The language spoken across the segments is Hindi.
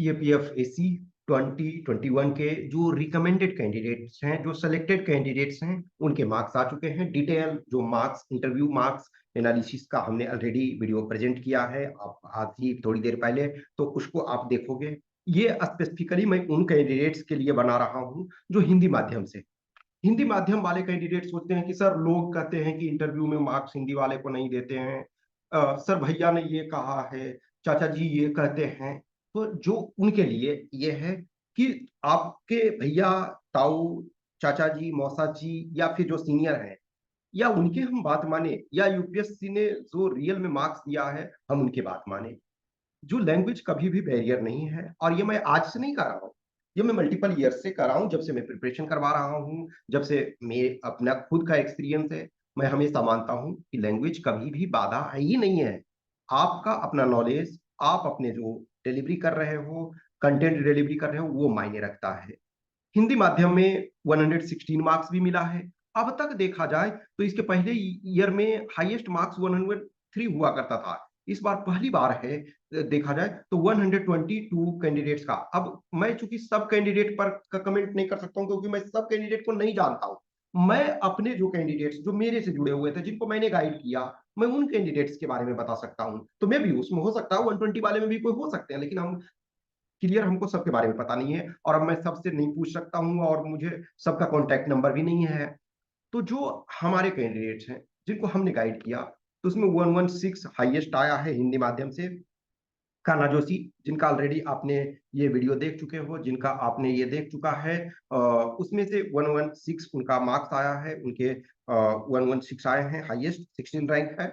सीएपीएफ-एसी 2021 के जो रिकमेंडेड कैंडिडेट्स हैं, जो सेलेक्टेड कैंडिडेट्स हैं, उनके मार्क्स आ चुके हैं। डिटेल जो मार्क्स, इंटरव्यू मार्क्स एनालिसिस का हमने ऑलरेडी वीडियो प्रेजेंट किया है, आप आज ही थोड़ी देर पहले, तो उसको आप देखोगे। ये स्पेसिफिकली मैं उन कैंडिडेट्स के लिए बना रहा हूँ जो हिंदी माध्यम से, हिंदी माध्यम वाले कैंडिडेट सोचते हैं कि सर लोग कहते हैं कि इंटरव्यू में मार्क्स हिंदी वाले को नहीं देते हैं, सर भैया ने ये कहा है, चाचा जी ये कहते हैं। तो जो उनके लिए ये है कि आपके भैया, ताऊ, चाचा जी, मौसा जी या फिर जो सीनियर हैं, या उनके हम बात माने, या यूपीएससी ने जो रियल में मार्क्स दिया है हम उनकी बात माने। जो लैंग्वेज कभी भी बैरियर नहीं है, और ये मैं आज से नहीं कर रहा हूँ, ये मैं मल्टीपल ईयर से कर रहा हूँ, जब से मैं प्रिपरेशन करवा रहा हूँ, जब से मेरे अपना खुद का एक्सपीरियंस है। मैं हमेशा मानता हूँ कि लैंग्वेज कभी भी बाधा है ही नहीं है। आपका अपना नॉलेज, आप अपने जो डिलीवरी कर रहे हो, कंटेंट डिलीवरी कर रहे हो, वो मायने रखता है। हिंदी माध्यम में 116 मार्क्स भी मिला है। अब तक देखा जाए तो इसके पहले ईयर में हाईएस्ट मार्क्स 103 हुआ करता था। इस बार पहली बार है, देखा जाए तो 122 कैंडिडेट्स का। अब मैं चूंकि सब कैंडिडेट पर का कमेंट नहीं कर सकता हूं, क्योंकि मैं सब कैंडिडेट को नहीं जानता हूं। मैं अपने जो कैंडिडेट्स जो मेरे से जुड़े हुए थे, जिनको मैंने गाइड किया, मैं उन कैंडिडेट्स के बारे में बता सकता हूं। तो मैं भी उसमें हो सकता है 120 वाले में भी कोई हो सकते हैं, लेकिन हम क्लियर, हमको सबके बारे में पता नहीं है, और अब मैं सबसे नहीं पूछ सकता हूँ, और मुझे सबका कॉन्टैक्ट नंबर भी नहीं है। तो जो हमारे कैंडिडेट्स हैं, जिनको हमने गाइड किया, तो उसमें 116 हाईएस्ट आया है हिंदी माध्यम से। कान्हा जोशी, जिनका ऑलरेडी आपने ये वीडियो देख चुके हो, जिनका आपने ये देख चुका है, उसमें से 116 उनका मार्क्स आया है, उनके 116 आए हैं, हाईएस्ट 16 रैंक है।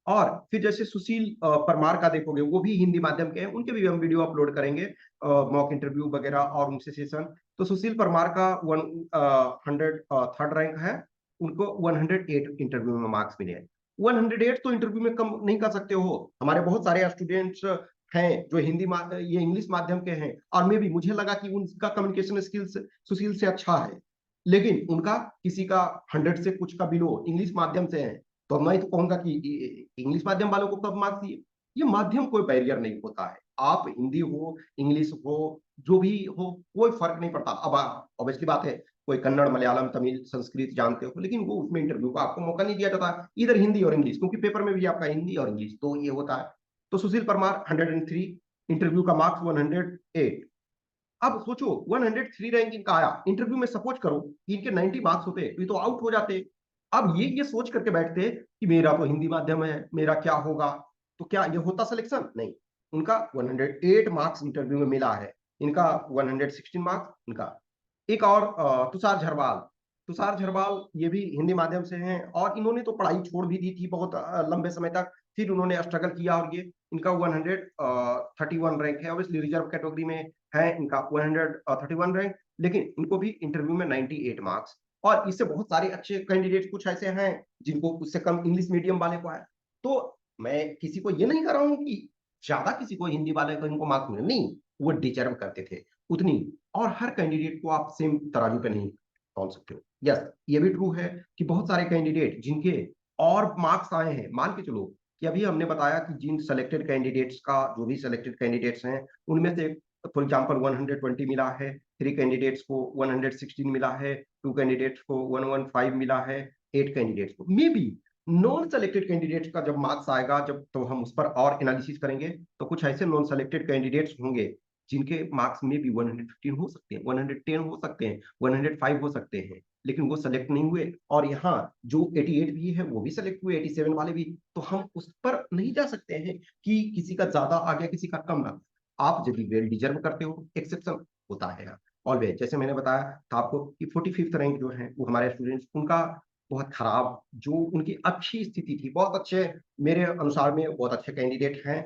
और फिर जैसे सुशील परमार का देखोगे, वो भी हिंदी माध्यम के हैं, उनके भी हम वीडियो अपलोड करेंगे, मॉक इंटरव्यू वगैरह और उनसे सेशन। तो सुशील परमार का 100 थर्ड रैंक है, उनको 108 इंटरव्यू में मार्क्स मिले हैं। 108 तो इंटरव्यू में कम नहीं कर सकते हो। हमारे बहुत सारे स्टूडेंट्स हैं जो ये इंग्लिश माध्यम के हैं, और मे भी मुझे लगा कि उनका कम्युनिकेशन स्किल्स सुशील से अच्छा है, लेकिन उनका किसी का 100 से कुछ का बिलो इंग्लिश माध्यम से है। तो मैं तो कहूंगा कि इंग्लिश माध्यम वालों को कब मार्क्स दिए। ये माध्यम कोई बैरियर नहीं होता है। आप हिंदी हो, इंग्लिश हो, जो भी हो, कोई फर्क नहीं पड़ता। अब ऑब्वियसली बात है, कोई कन्नड़, मलयालम, तमिल, संस्कृत जानते हो, लेकिन वो उसमें इंटरव्यू का आपको मौका नहीं दिया जाता, इधर हिंदी और इंग्लिश, क्योंकि पेपर में भी आपका हिंदी और इंग्लिश तो ये होता है। तो सुशील परमार 103, इंटरव्यू का मार्क्स 108। अब सोचो 103 रैंक इनका आया, इंटरव्यू में सपोज करो कि इनके 90 मार्क्स होते तो ये तो आउट हो जाते। अब ये सोच करके बैठते कि मेरा तो हिंदी माध्यम है, मेरा क्या होगा। तो क्या ये होता सिलेक्शन? नहीं। उनका 108 मार्क्स इंटरव्यू में मिला है, इनका 116 मार्क्स। इनका एक और तुषार झरवाल, तुषार झरवाल ये भी हिंदी माध्यम से हैं, और इन्होंने तो पढ़ाई छोड़ भी दी थी बहुत लंबे समय तक, फिर उन्होंने स्ट्रगल किया, और ये इनका 131 रैंक है। ऑब्वियसली रिजर्व कैटेगरी में है, इनका 131 रैंक, लेकिन इनको भी इंटरव्यू में 98 मार्क्स। और इससे बहुत सारे अच्छे कैंडिडेट कुछ ऐसे हैं जिनको उससे कम इंग्लिश मीडियम वाले को है। तो मैं किसी को ये नहीं कर रहा हूँ कि ज्यादा किसी को हिंदी वाले को इनको मार्क्स मिले, नहीं, वो डिजर्व करते थे उतनी। और हर कैंडिडेट को आप सेम तराजू पे नहीं तौल सकते हो। यस, ये भी ट्रू है कि बहुत सारे कैंडिडेट जिनके और मार्क्स आए हैं, मान के चलो कि अभी हमने बताया कि जिन सेलेक्टेड कैंडिडेट्स का, जो भी सेलेक्टेड कैंडिडेट्स हैं, उनमें से फॉर एग्जांपल 120 मिला है, 3 कैंडिडेट्स को 116 मिला है, 2 कैंडिडेट्स को 115 मिला है, 8 कैंडिडेट्स को may be. Non selected candidates का जब मार्क्स आएगा, जब तो हम उस पर और एनालिसिस करेंगे, तो कुछ ऐसे नॉन सेलेक्टेड कैंडिडेट्स होंगे जिनके मार्क्स में भी 115 हो सकते हैं, 110 हो सकते हैं, 105 हो सकते हैं, लेकिन वो सेलेक्ट नहीं हुए। और यहाँ जो 88 भी है वो भी सेलेक्ट हुए, 87 वाले भी। तो हम उस पर नहीं जा सकते हैं कि किसी का ज्यादा आ गया, किसी का कम ना। आप यदि वेल डिजर्व करते हो, एक्सेप्शन होता है ऑलवेज। जैसे मैंने बताया था आपको कि 45th रैंक जो है वो हमारे स्टूडेंट्स, उनका बहुत खराब, जो उनकी अच्छी स्थिति थी, बहुत अच्छे, मेरे अनुसार में बहुत अच्छे कैंडिडेट हैं,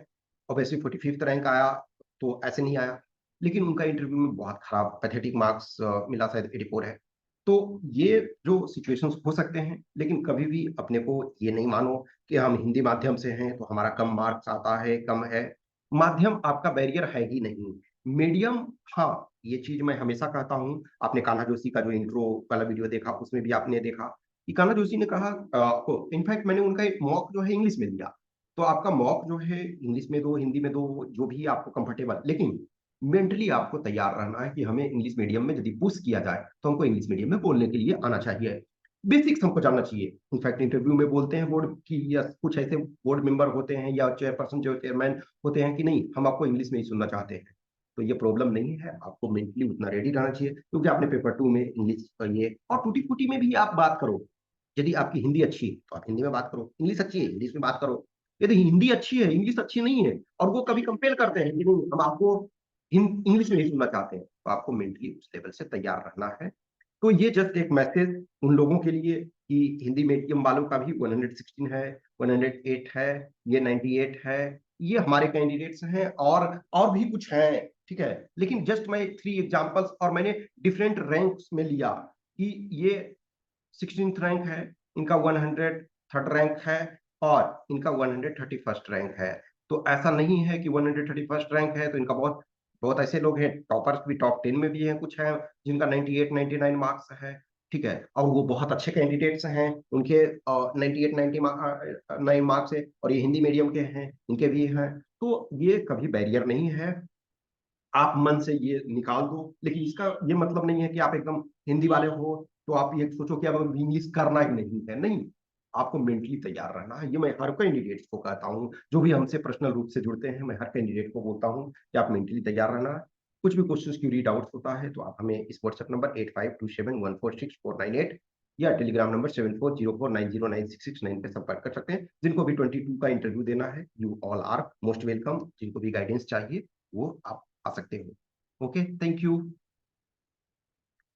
ऑब्वियसली 45th रैंक आया तो ऐसे नहीं आया, लेकिन उनका इंटरव्यू में बहुत खराब पैथेटिक मार्क्स मिला, शायद 84 है। तो ये जो सिचुएशंस हो सकते हैं, लेकिन कभी भी अपने को ये नहीं मानो कि हम हिंदी माध्यम से हैं तो हमारा कम मार्क्स आता है, कम है। माध्यम आपका बैरियर है ही नहीं, मीडियम। हाँ, ये चीज मैं हमेशा कहता हूँ। आपने कान्हा जोशी का जो इंट्रो वाला वीडियो देखा, उसमें भी आपने देखा कि कान्हा जोशी ने कहा आपको, इनफैक्ट मैंने उनका एक मॉक जो है इंग्लिश में दिया, तो आपका मॉक जो है इंग्लिश में दो, हिंदी में दो, जो भी आपको कंफर्टेबल, लेकिन मेंटली आपको तैयार रहना है कि हमें इंग्लिश मीडियम में यदि पुश किया जाए तो हमको इंग्लिश मीडियम में बोलने के लिए आना चाहिए। बेसिक्स हमको जानना चाहिए। इनफैक्ट इंटरव्यू में बोलते हैं बोर्ड की, या कुछ ऐसे बोर्ड मेंबर होते हैं या चेयरपर्सन जो चेयरमैन होते हैं कि नहीं, हम आपको इंग्लिश में ही सुनना चाहते हैं। तो ये प्रॉब्लम नहीं है, आपको मेंटली उतना रेडी रहना चाहिए, क्योंकि आपने पेपर 2 में इंग्लिश ये और टूटी फूटी में भी आप बात करो। यदि आपकी हिंदी अच्छी है तो आप हिंदी में बात करो, इंग्लिश अच्छी है इंग्लिश में बात करो। यदि हिंदी अच्छी है इंग्लिश अच्छी नहीं है, और वो कभी कंपेयर करते हैं कि नहीं हम आपको इंग्लिश में ही सुनना चाहते हैं, तो आपको मेंटली उस लेवल से तैयार रहना है। तो ये जस्ट एक मैसेज उन लोगों के लिए कि हिंदी मीडियम वालों का भी 116 है, 108 है, ये 98 है, ये हमारे कैंडिडेट्स हैं, और भी कुछ हैं, ठीक है। लेकिन जस्ट मैं 3 एग्जांपल्स, और मैंने डिफरेंट रैंक्स में लिया कि ये 16th रैंक है, इनका 103rd रैंक है, और इनका 131st रैंक है। तो ऐसा नहीं है कि 131st रैंक है तो इनका बहुत बहुत ऐसे लोग हैं, टॉपर्स भी टॉप 10 में भी हैं, कुछ हैं जिनका 98 99 मार्क्स है, ठीक है, और वो बहुत अच्छे कैंडिडेट्स हैं, उनके 98 99 मार्क्स है, और ये हिंदी मीडियम के हैं, इनके भी हैं। तो ये कभी बैरियर नहीं है, आप मन से ये निकाल दो। लेकिन इसका ये मतलब नहीं है कि आप एकदम हिंदी वाले हो तो आप ये सोचो कि अब इंग्लिश करना ही नहीं है, नहीं। आपको मेंटली तैयार रहना है, ये मैं हर कैंडिडेट को कहता हूँ, जो भी हमसे पर्सनल रूप से जुड़ते हैं, मैं हर कैंडिडेट को बोलता हूँ कि आप मेंटली तैयार रहना है। कुछ भी क्वेश्चन क्यूरी डाउट्स होता है तो आप हमें इस व्हाट्सएप नंबर 8527146498 या टेलीग्राम नंबर 7404909669 पे संपर्क कर सकते हैं। जिनको भी 22 का इंटरव्यू देना है, you all are most welcome. जिनको भी गाइडेंस चाहिए वो आप आ सकते हो। Okay, thank you.